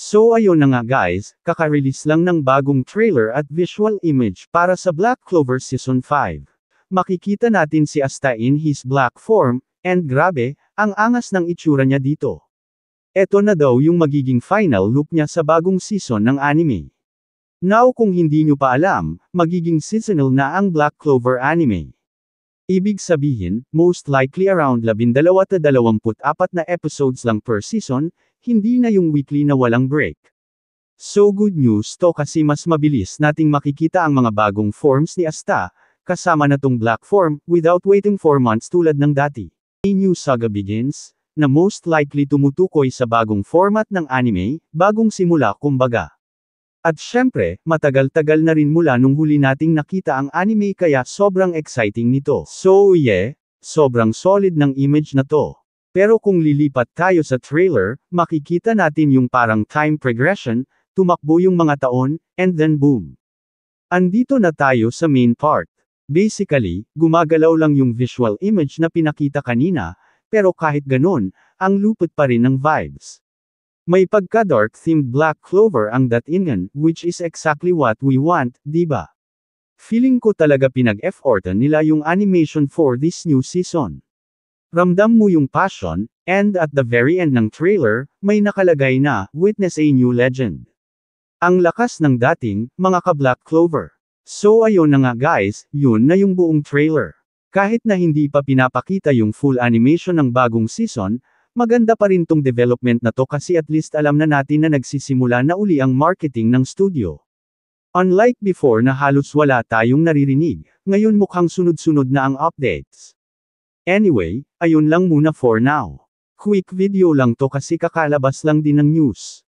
So ayun na nga guys, kaka-release lang ng bagong trailer at visual image para sa Black Clover Season 5. Makikita natin si Asta in his black form, and grabe, ang angas ng itsura niya dito. Eto na daw yung magiging final look niya sa bagong season ng anime. Now kung hindi nyo pa alam, magiging seasonal na ang Black Clover anime. Ibig sabihin, most likely around 12-24 na episodes lang per season, hindi na yung weekly na walang break. So good news to kasi mas mabilis nating makikita ang mga bagong forms ni Asta, kasama na tong black form, without waiting 4 months tulad ng dati. A new saga begins, na most likely tumutukoy sa bagong format ng anime, bagong simula kumbaga. At syempre, matagal-tagal na rin mula nung huli nating nakita ang anime kaya sobrang exciting nito. So yeah, sobrang solid ng image na to. Pero kung lilipat tayo sa trailer, makikita natin yung parang time progression, tumakbo yung mga taon, and then boom. Andito na tayo sa main part. Basically, gumagalaw lang yung visual image na pinakita kanina, pero kahit ganun, ang lupit pa rin ng vibes. May pagka-dark-themed Black Clover ang datingan, which is exactly what we want, diba? Feeling ko talaga pinag-effortan nila yung animation for this new season. Ramdam mo yung passion, and at the very end ng trailer, may nakalagay na, witness a new legend. Ang lakas ng dating, mga ka-Black Clover. So ayun na nga guys, yun na yung buong trailer. Kahit na hindi pa pinapakita yung full animation ng bagong season, maganda pa rin tong development na to kasi at least alam na natin na nagsisimula na uli ang marketing ng studio. Unlike before na halos wala tayong naririnig, ngayon mukhang sunod-sunod na ang updates. Anyway, ayun lang muna for now. Quick video lang to kasi kakalabas lang din ng news.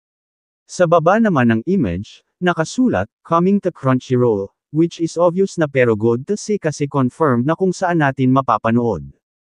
Sa baba naman ng image, nakasulat, coming to Crunchyroll, which is obvious na pero good to see kasi confirmed na kung saan natin mapapanood.